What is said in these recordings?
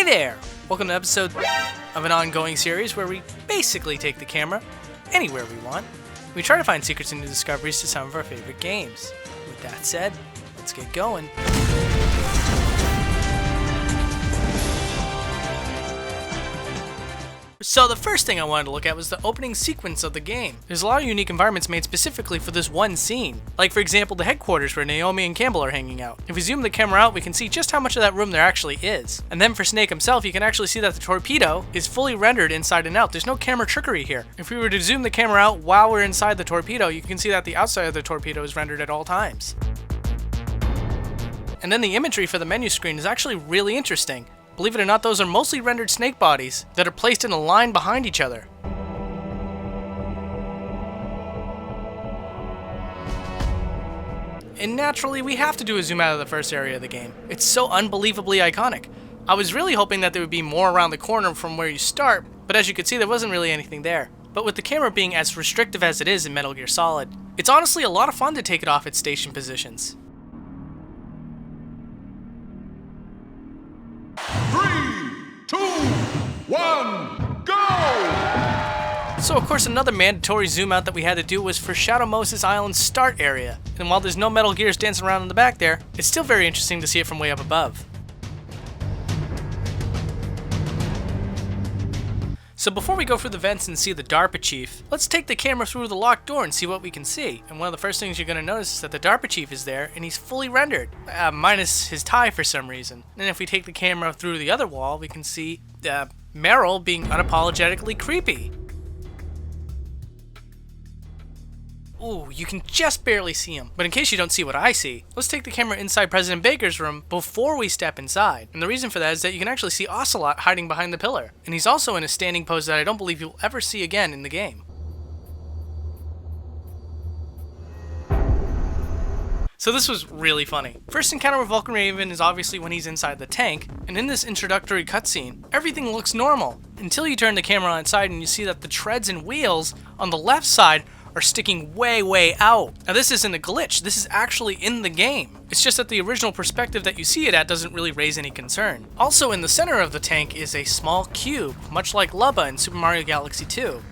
Hey there! Welcome to episode of an ongoing series where we basically take the camera anywhere we want. We try to find secrets and new discoveries to some of our favorite games. With that said, let's get going. So the first thing I wanted to look at was the opening sequence of the game. There's a lot of unique environments made specifically for this one scene. Like for example, the headquarters where Naomi and Campbell are hanging out. If we zoom the camera out, we can see just how much of that room there actually is. And then for Snake himself, you can actually see that the torpedo is fully rendered inside and out. There's no camera trickery here. If we were to zoom the camera out while we're inside the torpedo, you can see that the outside of the torpedo is rendered at all times. And then the imagery for the menu screen is actually really interesting. Believe it or not, those are mostly rendered snake bodies that are placed in a line behind each other. And naturally, we have to do a zoom out of the first area of the game. It's so unbelievably iconic. I was really hoping that there would be more around the corner from where you start, but as you could see, there wasn't really anything there. But with the camera being as restrictive as it is in Metal Gear Solid, it's honestly a lot of fun to take it off its station positions. 3, 2, 1, go! So of course another mandatory zoom out that we had to do was for Shadow Moses Island's start area. And while there's no Metal Gears dancing around in the back there, it's still very interesting to see it from way up above. So before we go through the vents and see the DARPA chief, let's take the camera through the locked door and see what we can see. And one of the first things you're going to notice is that the DARPA chief is there and he's fully rendered, minus his tie for some reason. And if we take the camera through the other wall, we can see Meryl being unapologetically creepy. Ooh, you can just barely see him. But in case you don't see what I see, let's take the camera inside President Baker's room before we step inside. And the reason for that is that you can actually see Ocelot hiding behind the pillar. And he's also in a standing pose that I don't believe you'll ever see again in the game. So this was really funny. First encounter with Vulcan Raven is obviously when he's inside the tank, and in this introductory cutscene, everything looks normal, until you turn the camera inside and you see that the treads and wheels on the left side are sticking way out. Now this isn't a glitch, this is actually in the game. It's just that the original perspective that you see it at doesn't really raise any concern. Also in the center of the tank is a small cube, much like Lubba in Super Mario Galaxy 2.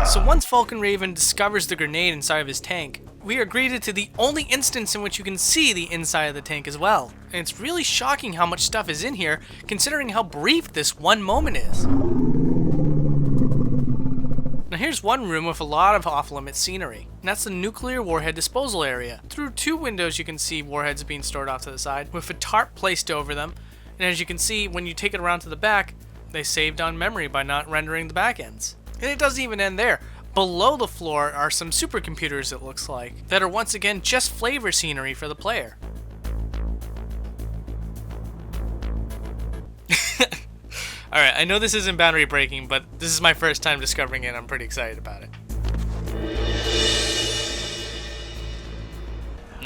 So once Vulcan Raven discovers the grenade inside of his tank, we are greeted to the only instance in which you can see the inside of the tank as well. And it's really shocking how much stuff is in here, considering how brief this one moment is. Now here's one room with a lot of off-limits scenery, and that's the nuclear warhead disposal area. Through two windows you can see warheads being stored off to the side, with a tarp placed over them, and as you can see, when you take it around to the back, they saved on memory by not rendering the back ends. And it doesn't even end there. Below the floor are some supercomputers, it looks like, that are once again just flavor scenery for the player. Alright, I know this isn't boundary breaking, but this is my first time discovering it. I'm pretty excited about it.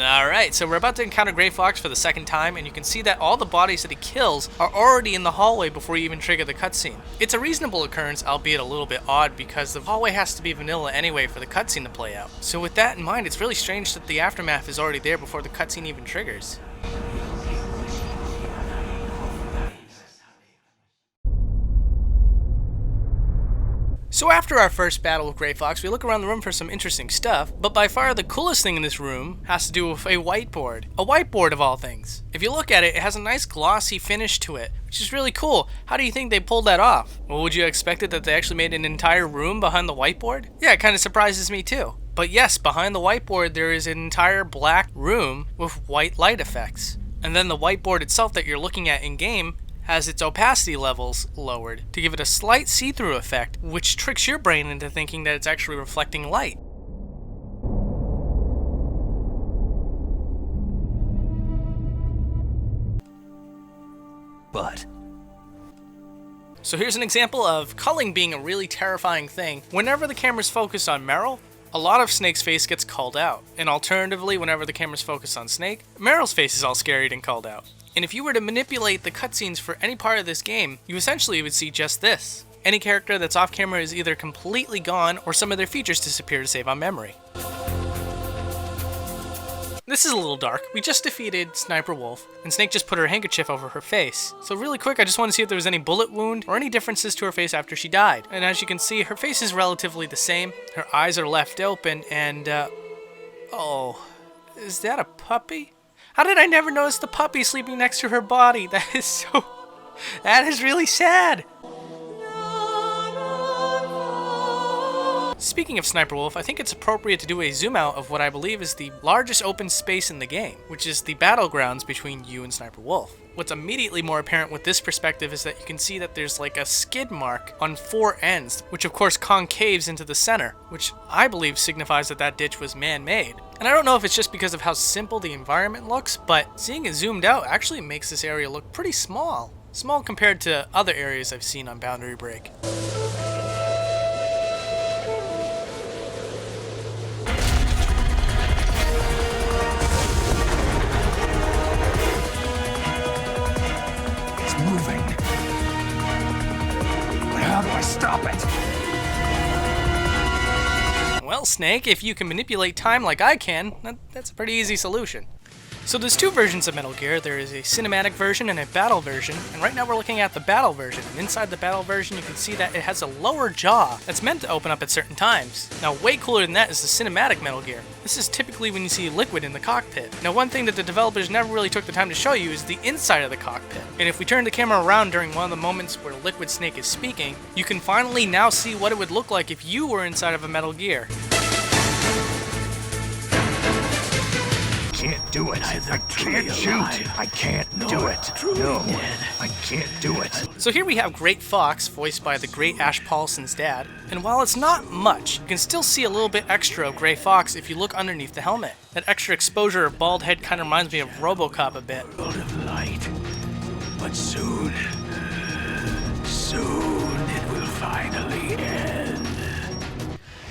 Alright, so we're about to encounter Gray Fox for the second time, and you can see that all the bodies that he kills are already in the hallway before you even trigger the cutscene. It's a reasonable occurrence, albeit a little bit odd, because the hallway has to be vanilla anyway for the cutscene to play out. So with that in mind, it's really strange that the aftermath is already there before the cutscene even triggers. So after our first battle with Gray Fox, we look around the room for some interesting stuff, but by far the coolest thing in this room has to do with a whiteboard. A whiteboard of all things. If you look at it, it has a nice glossy finish to it, which is really cool. How do you think they pulled that off? Well, would you expect it that they actually made an entire room behind the whiteboard? Yeah, it kind of surprises me too. But yes, behind the whiteboard there is an entire black room with white light effects. And then the whiteboard itself that you're looking at in-game has its opacity levels lowered to give it a slight see-through effect, which tricks your brain into thinking that it's actually reflecting light. But so here's an example of culling being a really terrifying thing. Whenever the camera's focused on Meryl, a lot of Snake's face gets culled out. And alternatively, whenever the camera's focused on Snake, Meryl's face is all scaried and culled out. And if you were to manipulate the cutscenes for any part of this game, you essentially would see just this. Any character that's off camera is either completely gone or some of their features disappear to save on memory. This is a little dark. We just defeated Sniper Wolf, and Snake just put her handkerchief over her face. So really quick, I just want to see if there was any bullet wound or any differences to her face after she died. And as you can see, her face is relatively the same. Her eyes are left open, and oh, is that a puppy? How did I never notice the puppy sleeping next to her body? That is really sad. Speaking of Sniper Wolf, I think it's appropriate to do a zoom out of what I believe is the largest open space in the game, which is the battlegrounds between you and Sniper Wolf. What's immediately more apparent with this perspective is that you can see that there's like a skid mark on 4 ends, which of course concaves into the center, which I believe signifies that that ditch was man-made. And I don't know if it's just because of how simple the environment looks, but seeing it zoomed out actually makes this area look pretty small. Small compared to other areas I've seen on Boundary Break. Moving. But how do I stop it? Well, Snake, if you can manipulate time like I can, that's a pretty easy solution. So there's 2 versions of Metal Gear. There is a cinematic version and a battle version, and right now we're looking at the battle version. And inside the battle version, you can see that it has a lower jaw that's meant to open up at certain times. Now, way cooler than that is the cinematic Metal Gear. This is typically when you see Liquid in the cockpit. Now, one thing that the developers never really took the time to show you is the inside of the cockpit. And if we turn the camera around during one of the moments where Liquid Snake is speaking, you can finally now see what it would look like if you were inside of a Metal Gear. Can't do it. I can't shoot. I can't do it. No, I can't do it. So here we have Great Fox, voiced by the great Ash Paulson's dad, and while it's not much, you can still see a little bit extra of Gray Fox if you look underneath the helmet. That extra exposure of bald head kind of reminds me of RoboCop a bit. World of light, but soon it will finally end.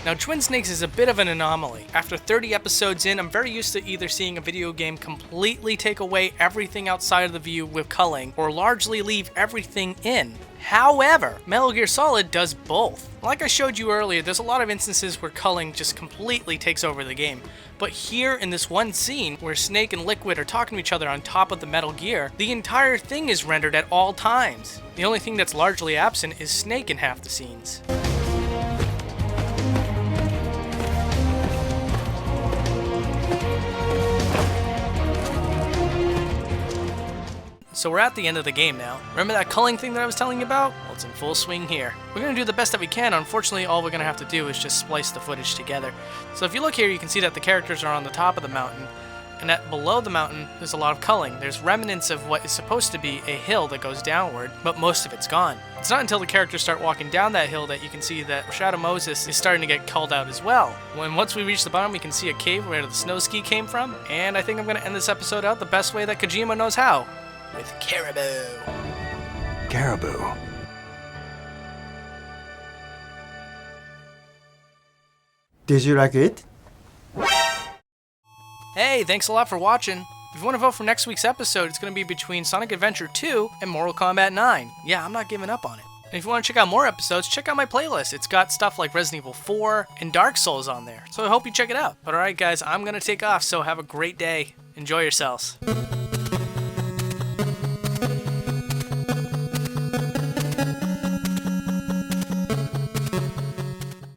Now, Twin Snakes is a bit of an anomaly. After 30 episodes in, I'm very used to either seeing a video game completely take away everything outside of the view with culling, or largely leave everything in. However, Metal Gear Solid does both. Like I showed you earlier, there's a lot of instances where culling just completely takes over the game. But here in this one scene, where Snake and Liquid are talking to each other on top of the Metal Gear, the entire thing is rendered at all times. The only thing that's largely absent is Snake in half the scenes. So we're at the end of the game now. Remember that culling thing that I was telling you about? Well, it's in full swing here. We're going to do the best that we can. Unfortunately, all we're going to have to do is just splice the footage together. So if you look here, you can see that the characters are on the top of the mountain, and that below the mountain, there's a lot of culling. There's remnants of what is supposed to be a hill that goes downward, but most of it's gone. It's not until the characters start walking down that hill that you can see that Shadow Moses is starting to get culled out as well. Once we reach the bottom, we can see a cave where the snow ski came from, and I think I'm going to end this episode out the best way that Kojima knows how. With Caribou. Caribou. Did you like it? Hey, thanks a lot for watching. If you want to vote for next week's episode, it's going to be between Sonic Adventure 2 and Mortal Kombat 9. Yeah, I'm not giving up on it. And if you want to check out more episodes, check out my playlist. It's got stuff like Resident Evil 4 and Dark Souls on there. So I hope you check it out. But alright guys, I'm going to take off, so have a great day. Enjoy yourselves.